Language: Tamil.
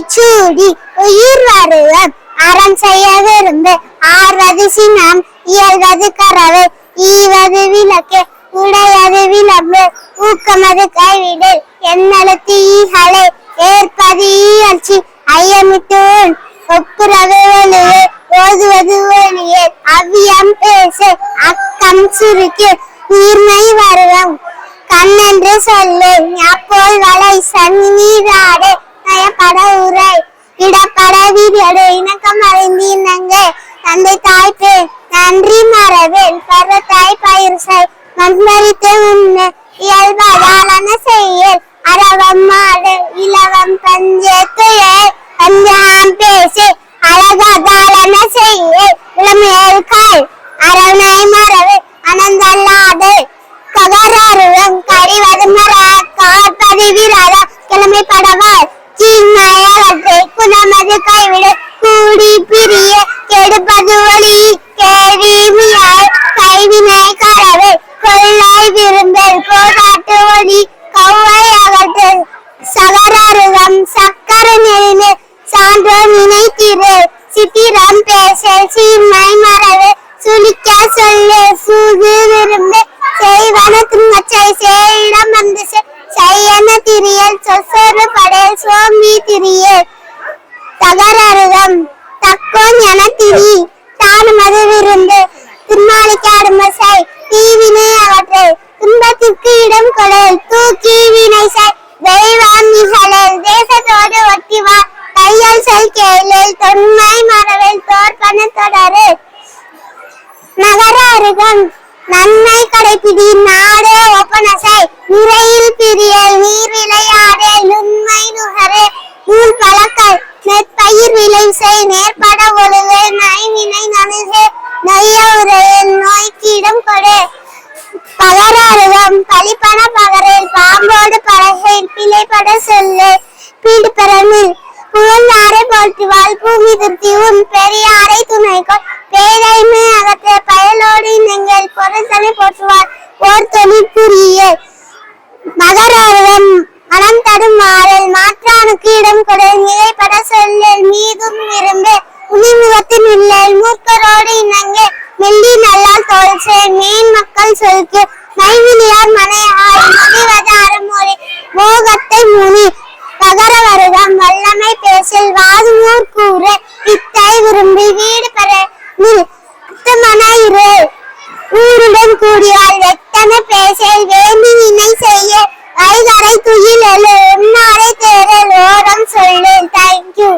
சூடி உயிர் வருவம் அறம் செய்ய விரும்பு ஆர்வது சினம் இயல்வது கரவை ஈவது விளக்கு உடையது விளம்பு ஊக்கமது கைவிடல் என்னழுத்து ஈகளை ஏற்பது ஈயழ்ச்சி ஐயமிட்டூன் ஒப்புரவு ஒளியே ஓதுவது ஒளியே அவ்வியம் பேசு அக்கம் சுருக்கு நீர்மை வருவம் கண்ணென்று சொல்லு அப்போல் வளை சன்னீராடு நயப்பட உரை இடப்பட வீடு இணக்கம் அறிந்து இணங்க தந்தை தாய்ப்பே நன்றி மறவேல் பருவ தாய் பயிர் செய் மண்மறித்து உண்ணு இயல்பதாலன செய்யல் அரவம் மாடு இலவம் பஞ்சே துயல் பஞ்சாம் பேசி அழகதாலன செய்யல் இளமேல் கால் அரவணை மறவே அனந்தல்லாது ககரருவம் கரிவது மர காப்பது விராத கிழமை படவால் சீன்மயவற்றை குணமது கைவிடு கூடி பிரிய கெடுப்பது ஒளி கேரிமியால் கைவினை கரவே கொள்ளாய் விரும்பல் கோடாட்டு ஒளி கௌவை அகற்று சகரருவம் சக்கர நெறிந்து சான்றோ நினைத்திரு சித்திரம் பேச சீன்மை மரவே சுளிக்க சொல்லு சூது விரும்பு செய்வன துங்கச்சை சேயிடம் வந்து செய்யன திரியல் சொசொரு படையல் சோம்பி திரியல் தகரருதம் தக்கோன் என திரி தானுமது விருந்து திருமாலிக்கு அருமசை தீவினை அவற்றை துன்பத்திற்கு இடம் கொடல் தூக்கி வினை செய் தெய்வம் நிகழல் தேசத்தோடு ஒட்டிவா கையால் செல் கேளில் தொன்மை மரவில் தோற்பன தொடரு நகர அருகம் நன்மை கடைப்பிடி நாடே ஒப்பனசை நிறையில் பிரியல் நீர் விளையாடல் உண்மை நுகரே நூல் பழக்கல் நெற்பயிர் விளை செய் நேர்பட ஒழுகு நைவினை நணுகே நொய்ய உரையில் நோய்க்கு இடம் கொடு பகரருகம் பழிப்பன பகரில் பாம்போடு பறகையில் பிழைப்பட சொல்லு பீடு பெறமில் புகழ்ந்தாரை போற்றுவாள் பூமி திருத்தி உன் பெரியாரை துணைக்கொள் பேரைமை அகற்ற பயலோடு நீங்கள் பொருத்தனை போற்றுவார் ஓர் தொழில் புரிய மகரருவம் மனம் தடுமாறல் மாற்றானுக்கு இடம் கொடு நிலைப்பட சொல்லல் மீதும் விரும்பு உனிமுகத்தின் இல்லல் மூக்கரோடு இணங்க மெல்லி நல்லால் தோல்சே மேன் மக்கள் சொல்கு மைவிலியார் மனையாய் முடிவது அறமொழி மோகத்தை முனி பகர வருகம் வல்லமை பேசல் வாதுமூர் கூற இத்தை விரும்பி வீடு பெற மனாயிரு ஊருடன் கூடியால் வெத்தன பேசல் வேண்டி வினை செய்ய ஐகரை துயில் எழு உன்னாரை தேடல் ஓரம் சொல்லு. தேங்க்யூ.